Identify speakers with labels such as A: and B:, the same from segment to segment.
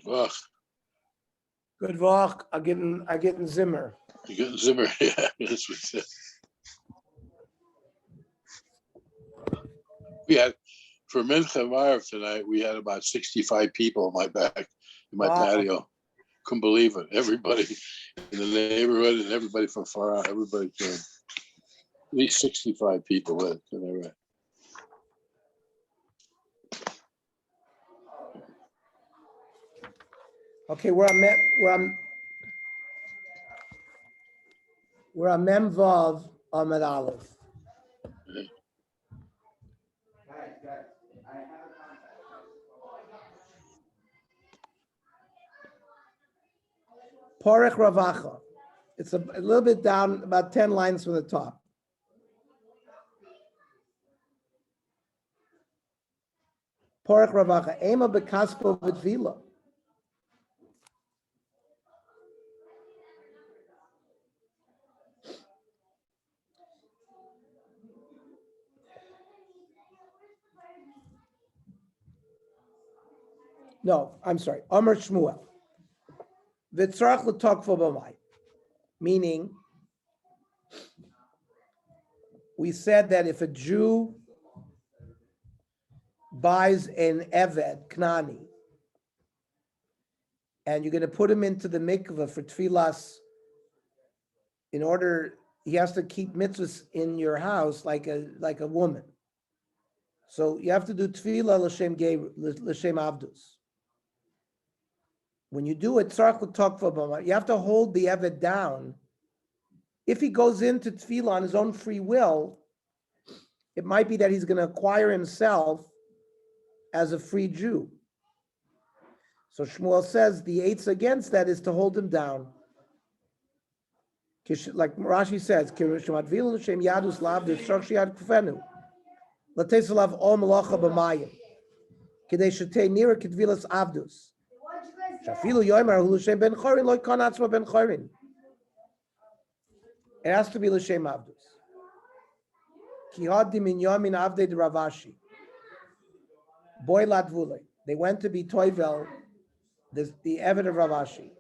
A: Ugh,
B: Good Woch. I get in Zimmer.
A: you getting Zimmer? Yeah, that's what he said. We had for Mincha Maariv tonight. We had about 65 people in my
B: Wow.
A: patio. Couldn't believe it. Everybody in the neighborhood and everybody from far out. Everybody came. At least 65 people went.
B: Okay, we're on Mem Vav Amud Aleph. Porech Ravacha. It's a little bit down, about 10 lines from the top. Porech Ravacha. Ema bekaspo v'tvila. No, I'm sorry. Amar Shmuel. V'tzarach l'tokfo b'mai. Meaning, we said that if a Jew buys an Eved, Knani, and you're going to put him into the mikveh for tfilas, in order, he has to keep mitzvahs in your house like a woman. So you have to do tefillah l'shem avdus. When you do it, you have to hold the Eved down. If he goes into tefillah on his own free will, it might be that he's going to acquire himself as a free Jew. So Shmuel says the eights against that is to hold him down. Like Rashi says, it has to be l'shem avdus. Boy Latvule. They went to be Toivel, the Eved of Ravashi.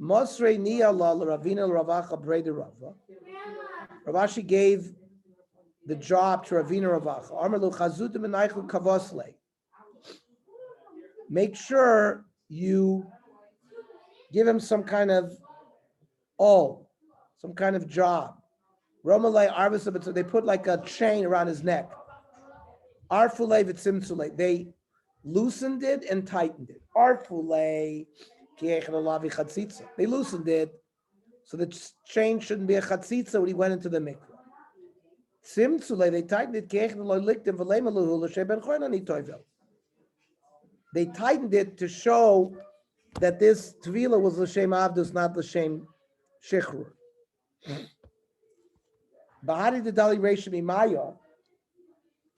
B: Mosrei Niyala Ravina Ravacha Breda Rava. Ravashi gave the job to Ravina Ravacha. Armalu Chazutim Menaichu Kavosle. Make sure you give him some kind of some kind of job. Romalei Arvisa, so they put like a chain around his neck. Arfulei v'tzimtzulei. They loosened it and tightened it. Arfulei ki'echel chatzitza. They loosened it so the chain shouldn't be a chatzitza when he went into the mikveh. Tzimtzulei, they tightened it ki'echel liktim v'leimaluhu l'shem ben choinani toivel. They tightened it to show that this tvila was l'shem avdus, not l'shem shichrur. Bahari the Dali Reshim Imaya,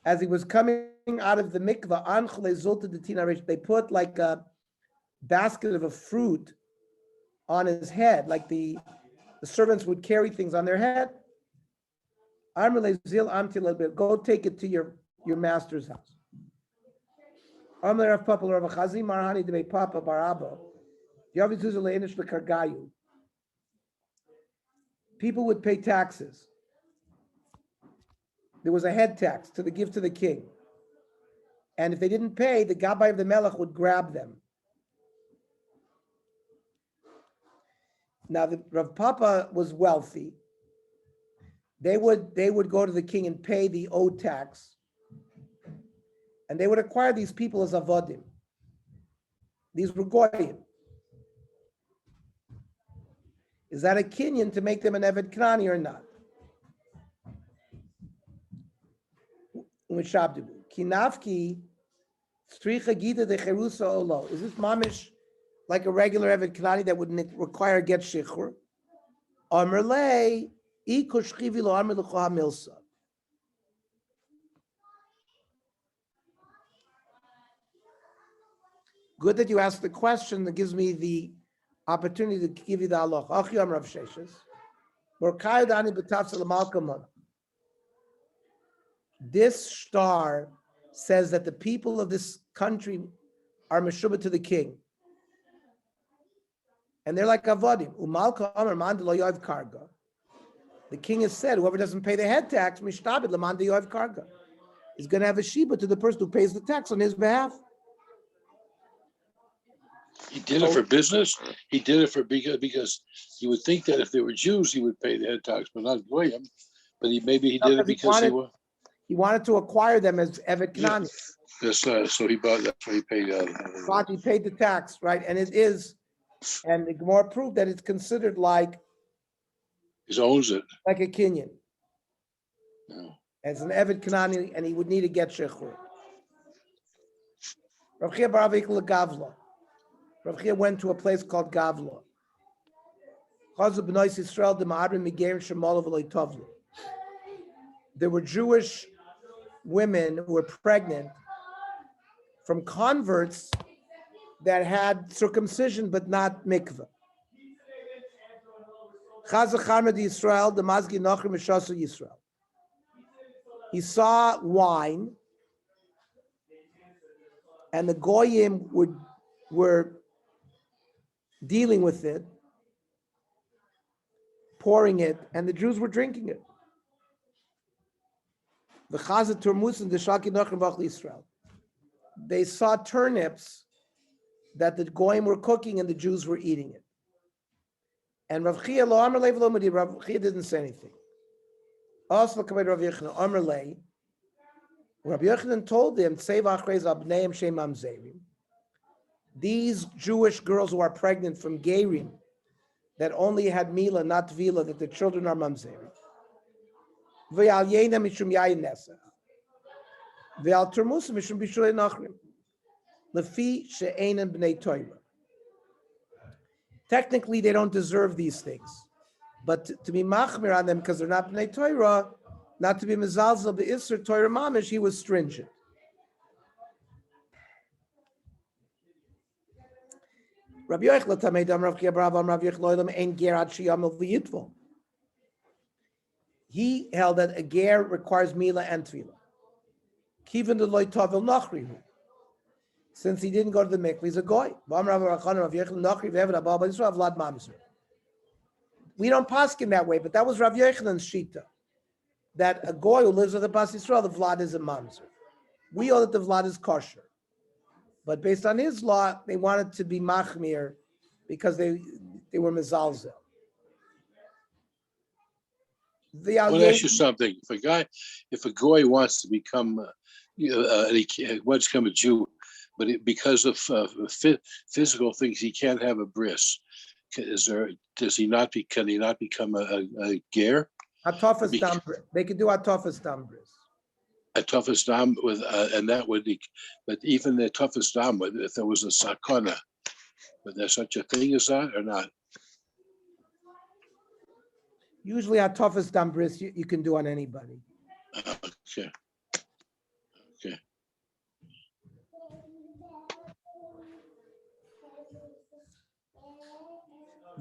B: as he was coming out of the mikvah, they put like a basket of a fruit on his head, like the servants would carry things on their head. Go take it to your master's house. People would pay taxes. There was a head tax to the gift to the king. And if they didn't pay, the Gabbai of the Melech would grab them. Now, the Rav Papa was wealthy. They would go to the king and pay the owed tax. And they would acquire these people as avodim. These were goyim. Is that a kinyan to make them an Eved Knani or not? Kinafki stricha gita de cherusa olo. Is this mamish like a regular Eved Knani that would require a get shichur? Amerle ikushchivi lo amer lechoha milsa. Good that you asked the question. That gives me the opportunity to give you the halach. Achiyam Rav Sheshes. Morkayodani b'tafsel l'malkamon. This star says that the people of this country are meshubah to the king. And they're like avodim. Umalka amar man de lo yoav karga. The king has said, whoever doesn't pay the head tax, mishtabed leman de yoav karga, is going to have a shiba to the person who pays the tax on his behalf.
A: He did it for business. He did it for because you would think that if they were Jews, he would pay the head tax, but not Goyim. But maybe he did it because
B: he wanted to acquire them as Evet Knani.
A: Yes, so he bought. That's why he paid.
B: He paid the tax, right? And it is, and the Gemara proved that it's considered like
A: he owns it,
B: like a Kenyan.
A: No.
B: As an Evet Knani, and he would need to get shechur. Rav Chia bar Avik leGavla. Rav Chia went to a place called Gavla. There were Jewish women who were pregnant from converts that had circumcision but not mikveh. He saw wine, and the goyim were dealing with it, pouring it, and the Jews were drinking it. The Chazat Turmus and the Shaki Nachrim Bach Israel. They saw turnips that the goyim were cooking and the Jews were eating it. And Rav Chia lo Amar Lei v'lo Madi, Rav Chia didn't say anything. Also, Rav Yochanan Amar Lei, Rav Yochanan told them, these Jewish girls who are pregnant from Gerim, that only had Mila, not Vila, that the children are Mamzerim. Technically, they don't deserve these things. But to be machmir on them because they're not Bnei Torah, not to be mezalzel be'isr Torah mamish, he was stringent. Rabbi Yochanan tamei dam Rav Chia bar Abba Rav Yochanan ein ger ad sheyamel v'yitvo. He held that a ger requires mila and tefillah. Kiven de loy tavel nachrihu. Since he didn't go to the mikveh, he's a goy. We don't paskin that way, but that was Rav Yochanan's shita. That a goy who lives with a Bas Yisrael, the vlad is a mamzer. We know that the vlad is kosher. But based on his law, they wanted to be machmir because they were mezalzel.
A: I want to ask you something. If a goy wants to become, he wants to become a Jew, but because of physical things, he can't have a bris. Can he not become a ger?
B: Atofas dam. They could do atofas dam bris.
A: Atofas dam with, and that would be, but even the atofas dam, if there was a sakana, but there's such a thing as that or not?
B: Usually atofas dam bris you can do on anybody.
A: Okay. Okay.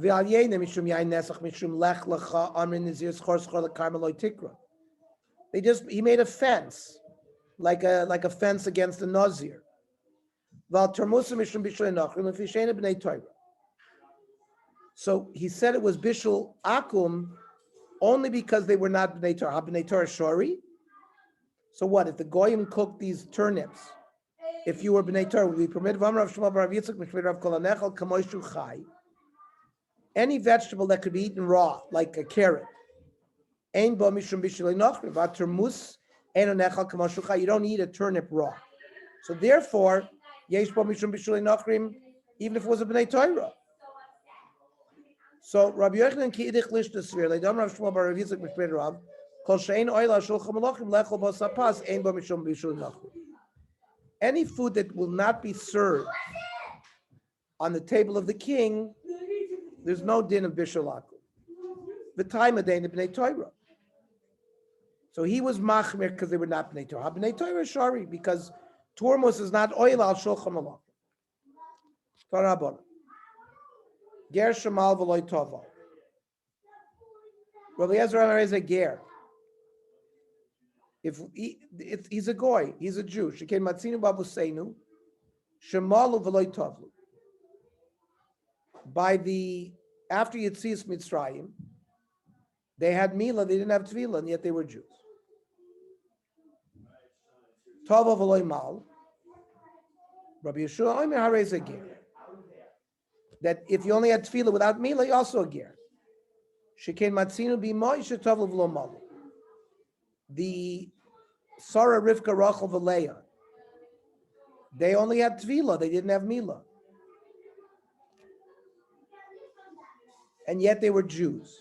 B: He made a fence, like a fence against the nazir. So he said it was bishul akum only because they were not bnei Torah. Bnei Torah shori. So what if the goyim cooked these turnips? If you were bnei Torah, would be permitted? Any vegetable that could be eaten raw, like a carrot. You don't eat a turnip raw. So therefore, even if it was a bnei Torah. So Rabbi Yochanan ki idich lish desvir, leidam Rav Shmuel bar Rav Yitzchak mishpei Rav, kol she'ein oil al shulchan malachim lechol b'sapas ein bo mishum b'shul nachrim. Any food that will not be served on the table of the king, there's no din of bishul akum. The time of day in the bnei Torah. So he was machmir because they were not bnei Torah. Bnei Torah is shari because turmus is not oil al shulchan malachim. Torah abona. Ger shemal v'loy toval. Rabbi Ezra is a ger. If he's a goy, he's a Jew. Shekei matzinu babuseinu. Shemalu v'loy tovlu. After Yetzias Mitzrayim, they had Mila, they didn't have Tvila, and yet they were Jews. Tova v'loy mal. Rabbi Yeshua Omer Harez a ger. That if you only had Tvila without Mila, you also a ger. Shekain matzinu b'moy shetov v'lo mal. The Sarah, Rivka, Rachel, V'Leah, they only had Tvila, they didn't have Mila. And yet they were Jews.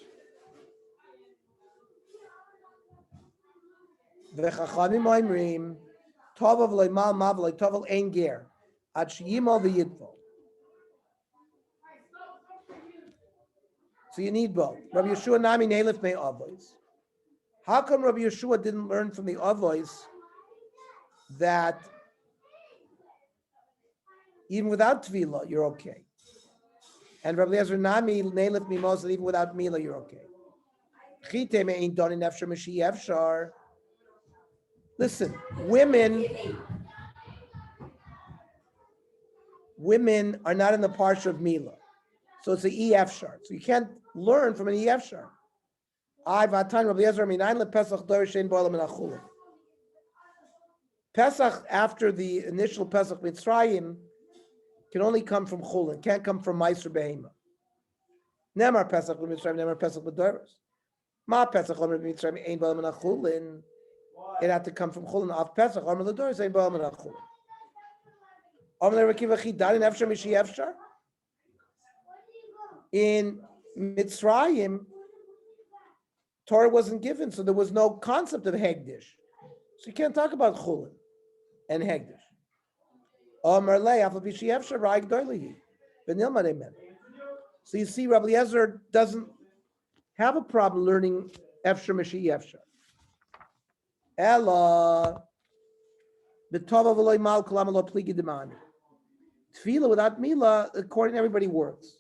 B: V'chachamim oimrim, tova v'loy mal ma v'loy tova ein ger, ad sheyimol v'yidvo. So you need both. Rabbi Yeshua nami neilif mei avos. How come Rabbi Yeshua didn't learn from the avos that even without Tvila, you're okay? And Rabbi Eliezer nami neilif mimos, that even without Mila, you're okay. Chite me'ein doni nefshar m'shi efshar. Listen, women are not in the parsha of Mila. So it's an EF shar. So you can't learn from an EF shar. Pesach after the initial Pesach Mitzrayim can only come from Chulin, can't come from Meiser Behema. Nemar Pesach Mitzrayim, Nemar Pesach B'Doros. Ma Pesach Mitzrayim Ein B'Olam Min HaChulin. It had to come from Chulin of Pesach. Amar L'Doros Ein B'Olam Min HaChulin. Amar L'Rekiva Chidarin Efshar Mishi Efshar. In Mitzrayim, Torah wasn't given, so there was no concept of Hegdish. So you can't talk about Chulin and Hegdish. So you see, Rabbi Eliezer doesn't have a problem learning Efshar Mishi Efshar. Ella, B'tova v'loy mal kolam lo pligi demani. Tefillah without Mila, according to everybody, works.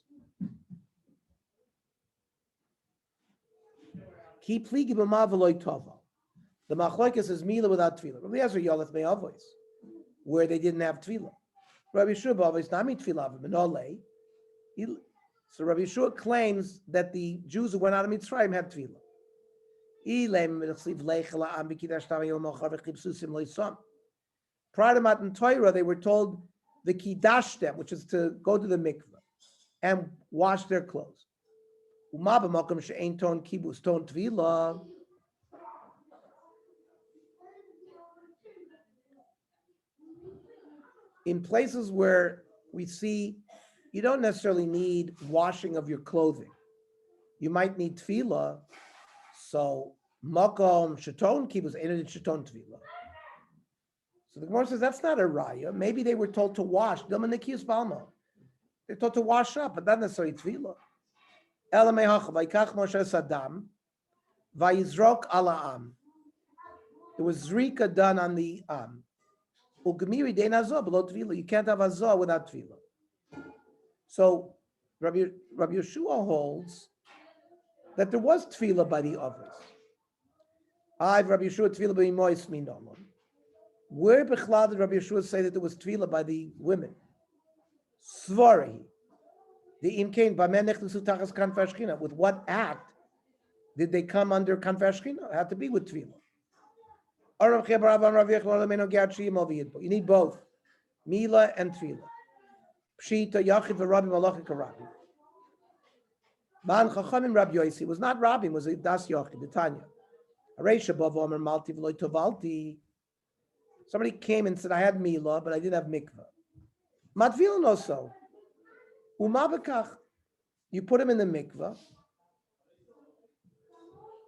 B: Ki pligi b'ma v'loy tova. The machlokes is Mila without Tefillah. Rabbi Eliezer yolef me'avois, where they didn't have Tefillah. Rabbi Yeshua b'avois nami Tefillah v'menolei. So Rabbi Yeshua claims that the Jews who went out of Mitzrayim had Tefillah. Prior to Matan Torah, they were told the Kidashtem, which is to go to the mikveh and wash their clothes. In places where we see you don't necessarily need washing of your clothing, you might need tefillah. So makom shaton kibus ain't shaton tefillah. So the Gemara says that's not a raya. Maybe they were told to wash. They're told to wash up, but not necessarily tefillah. There was zrika done on the am. You can't have azah without tefillah. So Rabbi Yeshua holds that there was tefillah by the others. Rabbi Yeshua tefillah by mois minomon. Where bechlad did Rabbi Yeshua say that there was tefillah by the women? Svari. The imkain b'men nechnusu tachas kanfei shechina. With what act did they come under kanfei shechina? It had to be with tefillah. You need both, Mila and tefillah. Pshita yachid v'rabbi malachi karabi. Man chachamim Rabbi Yosi was not Rabbi, was a das yachid, the Tanya. Areisha b'av omer malti v'loy tovalti. Somebody came and said, I had Mila, but I didn't have mikvah. Matvila no so. Uma b'kach. You put him in the mikvah,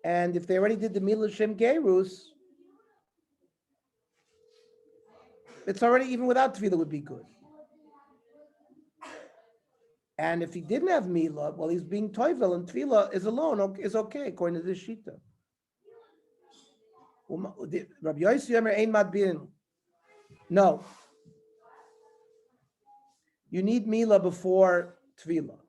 B: and if they already did the Mila Shem Gerus, it's already, even without tefillah, would be good. And if he didn't have Mila, well, he's being toivel, and tefillah is alone, is okay, according to this shita. Rabbi Yossi Yomer ein madbirin. No. You need Mila before tefillah.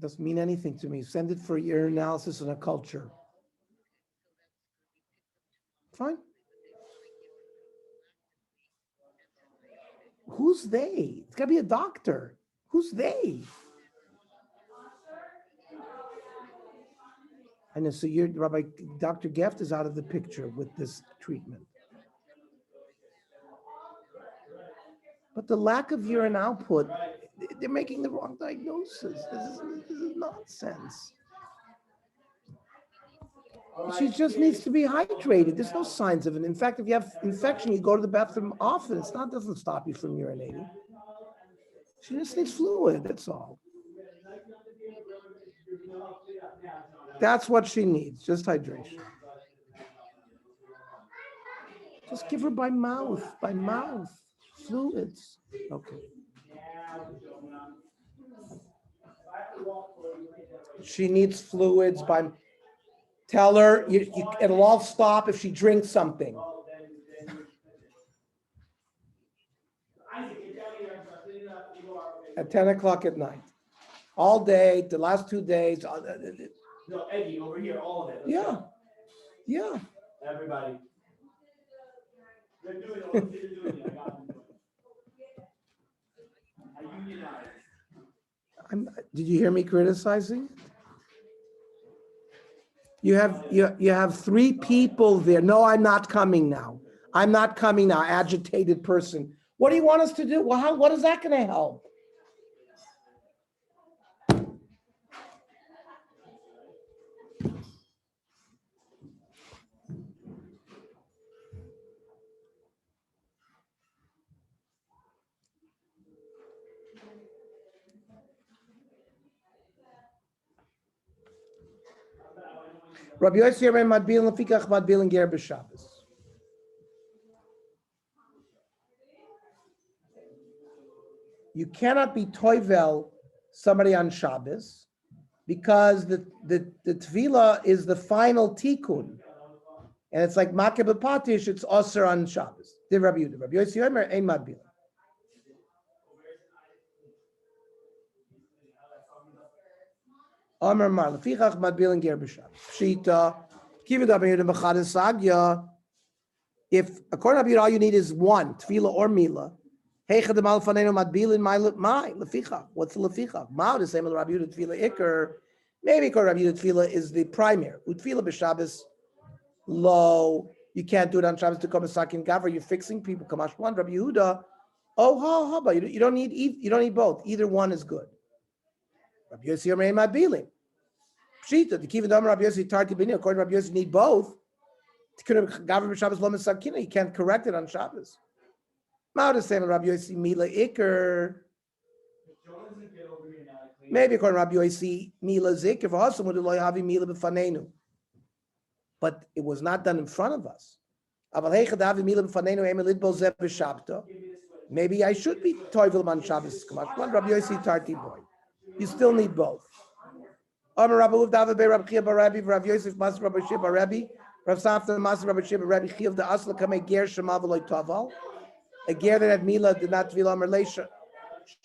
B: Doesn't mean anything to me. Send it for your analysis on a culture. Fine. Who's they? It's got to be a doctor. Who's they? I know. So you're Rabbi Dr. Geft is out of the picture with this treatment. But the lack of urine output, they're making the wrong diagnosis. This is nonsense. She just needs to be hydrated. There's no signs of it. In fact, if you have infection, you go to the bathroom often. Doesn't stop you from urinating. She just needs fluid, that's all. That's what she needs, just hydration. Just give her by mouth, fluids. Okay. She needs fluids by, tell her it'll all stop if she drinks something. At 10 o'clock at night. All day, the last 2 days.
C: No, Eddie, over here, all of it.
B: Yeah. Yeah.
C: Everybody. They're doing it. They're doing it. I got them. I unionize.
B: Did you hear me criticizing? You have 3 people there. No, I'm not coming now. I'm not coming now. Agitated person. What do you want us to do? Well, what is that going to help? Rabbi Yossi Yer Madbil Lefikach Madbil Ger b'Shabbos. You cannot be toivel somebody on Shabbos because the tefillah is the final tikkun, and it's like makeh b'patish. It's also on Shabbos. Div Rabbi Yehuda. Rabbi Yossi Yer Ein Madbil. Amar Mar Lefichach Madbil Ger b'Shabbos. Pshita Kivid Rabbi Yehuda B'Chades Sagya. If according to Rabbi Yehuda, all you need is one tefillah or milah. What's the lefichach? Ma'od is same as Rabbi Yehuda tefillah ikar. Maybe because Rabbi Yehuda tefillah is the primary. Utfillah b'Shabbos low. You can't do it on Shabbos to come a sakin gaver. You're fixing people. Kamash one Rabbi Yehuda. Oh, but you don't need both. Either one is good. Rabbi Yossi Yer Madbilim. Pshita the kivud amar Rabbi Yossi tarti b'nei. According to Rabbi Yossi, you need both. Gaver b'Shabbos lo mesakina. You can't correct it on Shabbos. Ma'od is same as Rabbi Yossi milah ikar. Maybe according to Rabbi Yossi milah zikr for us, lo yahavi milah b'fanenu. But it was not done in front of us. Maybe I should be toivel on Shabbos. Rabbi Yossi tarti boy. You still need both. Rabbi Yosef mas Rabbi Sheba Rabbi Rav Safta mas Rabbi Sheba Rabbi Chiv the Asla kamei ger shema v'loy taval. A ger that had milah did not tefillah merleisha.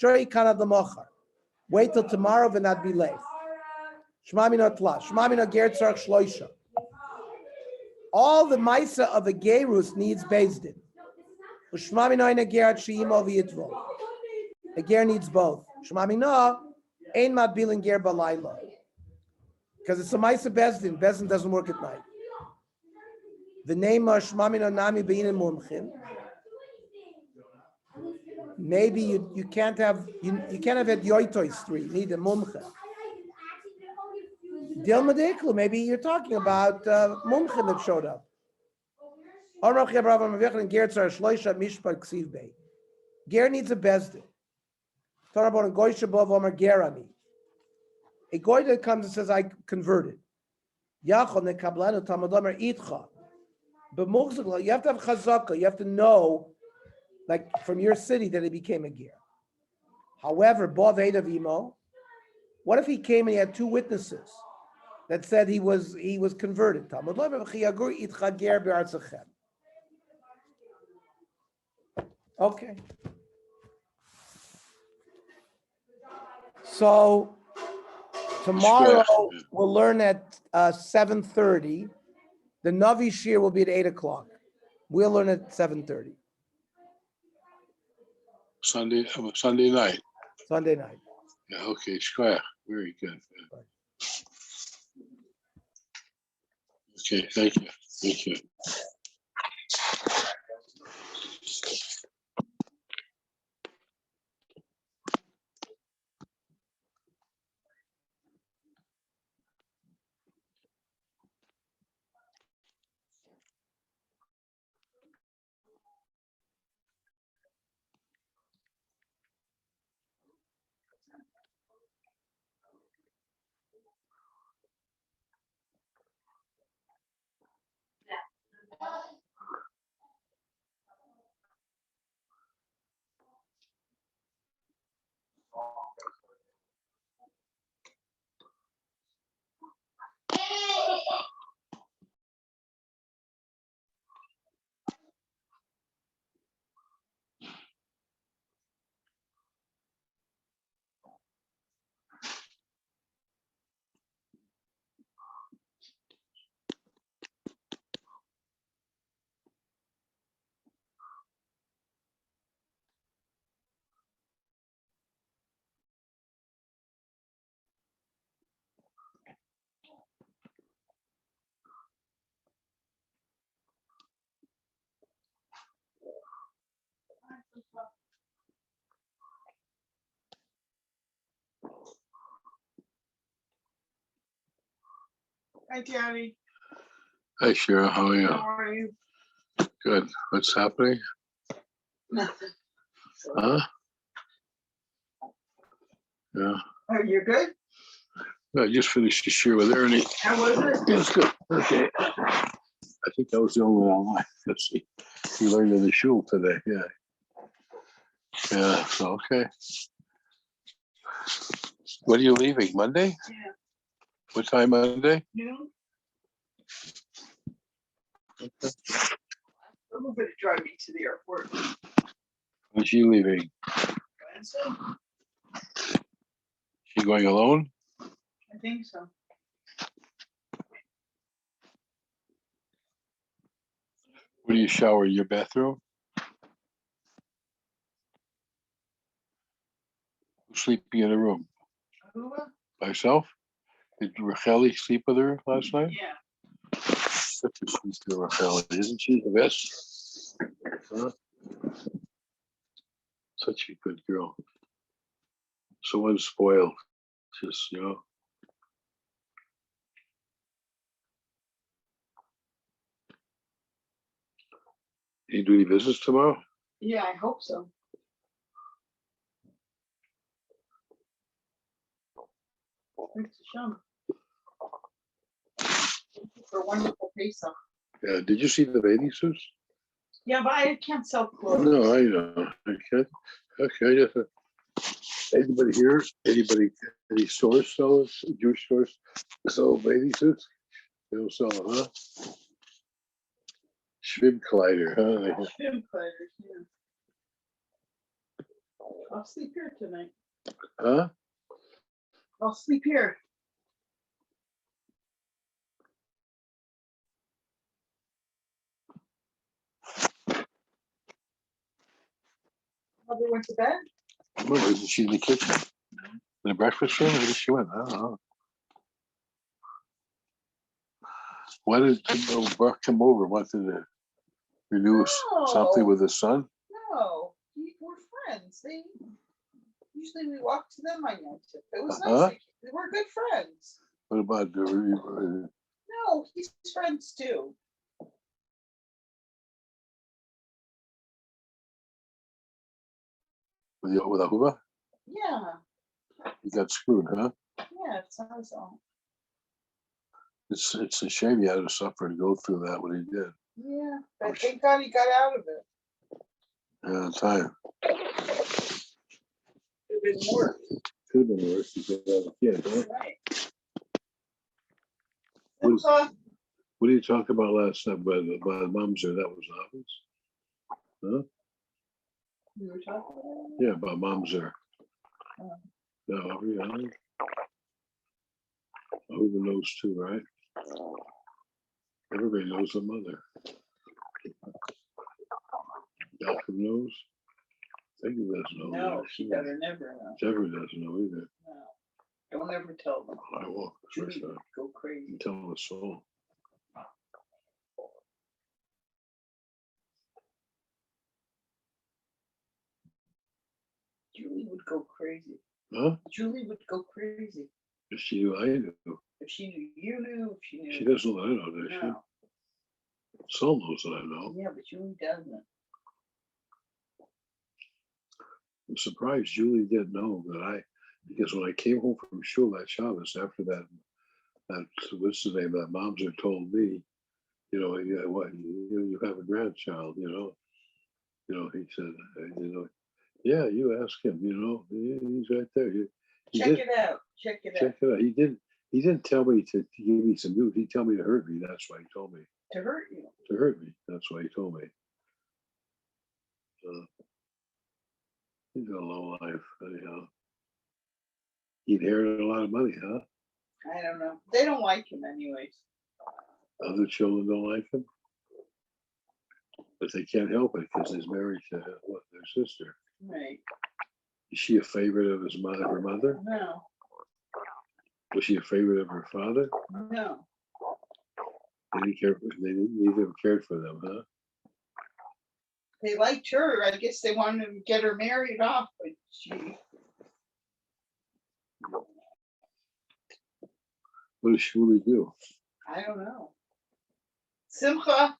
B: Shori kana the mochar. Wait till tomorrow and not be late. Shmamina tla. Shmamina ger tzarach shloisha. All the maisa of a gerus needs beis din. Shmamina ina ger sheimo v'yitvo. A ger needs both. Shmamina ein madbilin ger balayla. Because it's a maisa beis din. Beis din doesn't work at night. The name of Shmamina nami beinin mumchin. Maybe you can't have you can't have at yoitois 3. You need a mumcha. Dil mediklu. Maybe you're talking about mumcha that showed up. Ger needs a bezdin. A goy that comes and says, "I converted." You have to have chazaka. You have to know, like from your city, that he became a ger. However, what if he came and he had 2 witnesses that said he was converted? Okay. So Tomorrow, we'll learn at 7:30. The Navi Shir will be at 8 o'clock. We'll learn at 7:30.
A: Sunday night.
B: Sunday night.
A: Yeah, okay, square. Very good. Okay, thank you. Thank you.
D: Hi, Daddy.
A: Hi, Cheryl. How are you?
D: How are you?
A: Good. What's happening?
D: Nothing.
A: Huh? Yeah.
D: Oh, you're good?
A: I just finished the share with Ernie.
D: How was it?
A: It was good. Okay. I think that was the only one online. Let's see. He learned in the shul today. Yeah. Yeah. So, okay. When are you leaving? Monday?
D: Yeah.
A: What time Monday?
D: Noon? Everybody drive me to the airport.
A: When's she leaving?
D: Wednesday?
A: She going alone?
D: I think so.
A: Where do you shower? In your bathroom? Who's sleeping in the room?
D: Who?
A: By herself? Did Racheli sleep with her last night?
D: Yeah.
A: Such a sweet Racheli, isn't she the best? Huh? Such a good girl. So unspoiled. Just, You do any business tomorrow?
D: Yeah, I hope so. Thanks to Sean. For a wonderful Pesach.
A: Yeah. Did you see the bathing suits?
D: Yeah, but I can't sell clothes.
A: No, I know. Okay. Okay. Anybody here? Any stores sell Jewish stores sell bathing suits? They don't sell them, huh? Schwib Collider, huh?
D: Swim players, yeah. I'll sleep here tonight.
A: Huh?
D: I'll sleep here. Mother went to bed?
A: Well, isn't she in the kitchen? In the breakfast room? Where did she went? I don't know. Why did Buck come over? Wanted to renew something with his son?
D: No, we're friends. Usually we walk to them. I know. It was nice.
A: Huh?
D: We're good friends.
A: What about
D: No, he's friends too.
A: with Ahuva?
D: Yeah,
A: He got screwed, huh?
D: yeah, it sounds so.
A: It's a shame he had to suffer to go through that when he did.
D: Yeah, but thank God he got out of it.
A: Yeah, time.
D: Could have been worse.
A: Could have been worse because he was a kid, huh?
D: Right.
A: What did you talk about last night by Mamzer? That was obvious. Huh?
D: We were talking about it?
A: Yeah, about Mamzer.
D: Oh.
A: No, yeah. Who knows too, right? Everybody knows their mother. Malcolm knows. I think he doesn't know.
D: No, she better never know.
A: Deborah doesn't know either.
D: No. Don't ever tell them.
A: I won't. Of course
D: Julie
A: not.
D: would go crazy.
A: Tell them a soul.
D: Julie would go crazy.
A: Huh?
D: Julie would go crazy.
A: If she knew I knew.
D: If she knew you knew, if she knew.
A: She doesn't know that I know, does she?
D: No.
A: Saul knows that I know.
D: Yeah, but Julie doesn't.
A: I'm surprised Julie didn't know that because when I came home from shul that Shabbos after that what's the name, that Momser told me, yeah, what, you have a grandchild, he said, yeah, you ask him, he's right there.
D: Check it out. Check it out.
A: He didn't tell me to give me some news. He told me to hurt me. That's why he told me.
D: To hurt you.
A: To hurt me. That's why he told me. He's got a low life, anyhow. He inherited a lot of money, huh?
D: I don't know. They don't like him anyways.
A: Other children don't like him. But they can't help it because he's married to their sister.
D: Right.
A: Is she a favorite of his mother, her mother?
D: No.
A: Was she a favorite of her father?
D: No.
A: They neither cared for them, huh?
D: They liked her. I guess they wanted to get her married off, but she.
A: What does Shuli do?
D: I don't know. Simcha.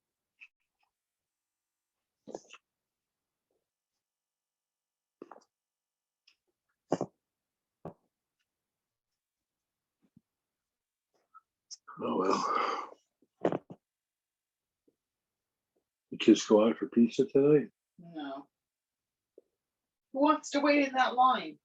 A: Oh well. The kids go out for pizza tonight?
D: No. Who wants to wait in that line?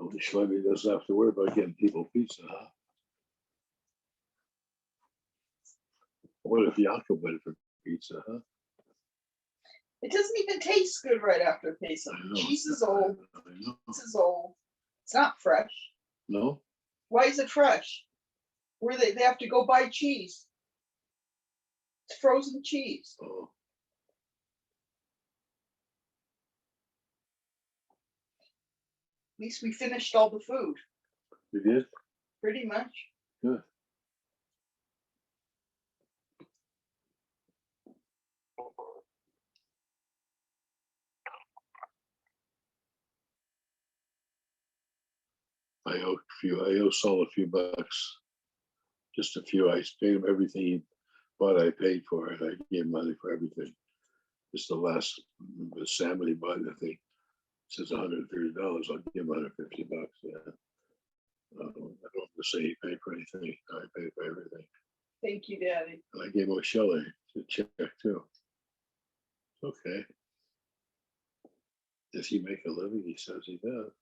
A: Only Shlomi doesn't have to worry about getting people pizza, huh? What if Yaakov went for pizza, huh?
D: It doesn't even taste good right after Pesach. Cheese is old. Cheese is old. It's not fresh.
A: No?
D: Why is it fresh? Where they have to go buy cheese. It's frozen cheese.
A: Oh.
D: At least we finished all the food.
A: You did?
D: Pretty much.
A: Good. I owe Saul a few bucks. Just a few. I paid him everything he bought. I paid for it. I gave him money for everything. Just the last salmon he bought, I think, says $130. I'll give him $150. Yeah. I don't want to say he paid for anything. I paid for everything.
D: Thank you, Daddy.
A: And I gave O'Shelley a check too. Okay. Does he make a living? He says he does.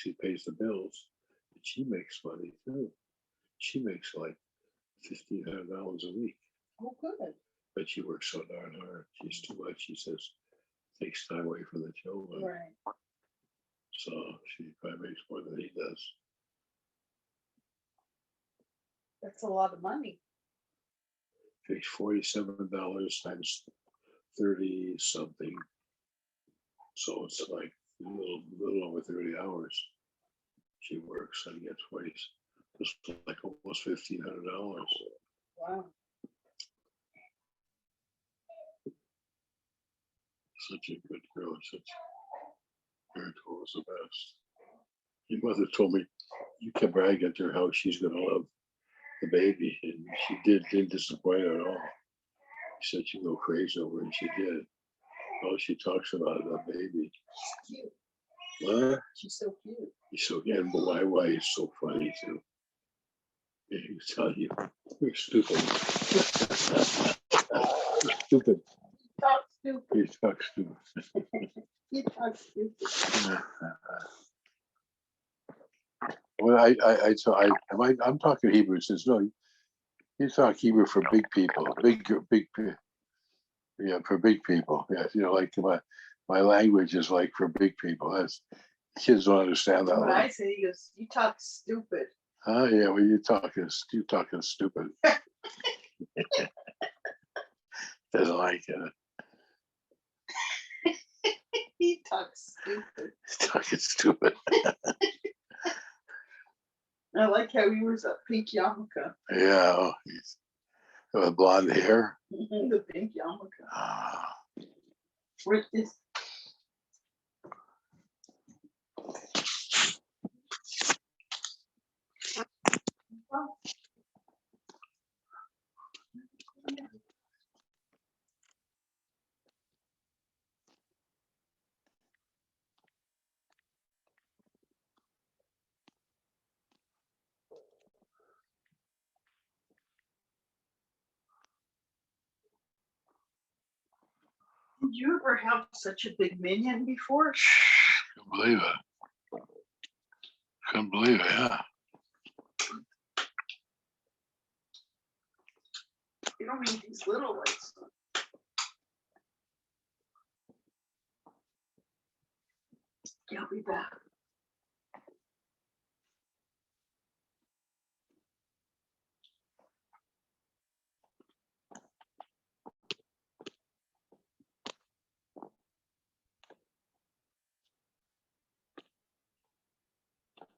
A: He pays the bills, but she makes money too. She makes like $1,500 a week.
D: Oh, good.
A: But she works so darn hard. She's too much. She says takes time away from the children.
D: Right.
A: So she probably makes more than he does.
D: That's a lot of money.
A: Takes $47 times 30 something. So it's like a little over 30 hours she works and gets just like almost $1,500.
D: Wow.
A: Such a good girl. Her was the best. Your mother told me you kept bragging to her how she's going to love the baby, and she didn't disappoint her at all. She said she'd go crazy over it, and she did. Oh, she talks about that baby.
D: She's cute.
A: What?
D: She's so cute.
A: He's so again, but why is so funny too? Yeah, he was telling you, you're stupid. You're stupid.
D: Talk stupid.
A: You talk stupid.
D: You talk stupid.
A: Well, I'm talking Hebrew. Says no, you talk Hebrew for big people, big. Yeah, for big people. Yeah, like my language is like for big people. That's kids don't understand that.
D: When I say he goes, you talk stupid.
A: Oh yeah, well you talking stupid. Doesn't like it.
D: He talks stupid.
A: He's talking stupid.
D: I like how he wears that pink yarmulke.
A: Yeah, he's with blonde hair.
D: The pink yarmulke.
A: Ah,
D: Where is Did you ever have such a big minion before?
A: couldn't believe it. Couldn't believe it. Yeah.
D: You don't mean these little ones. Yeah, I'll be back.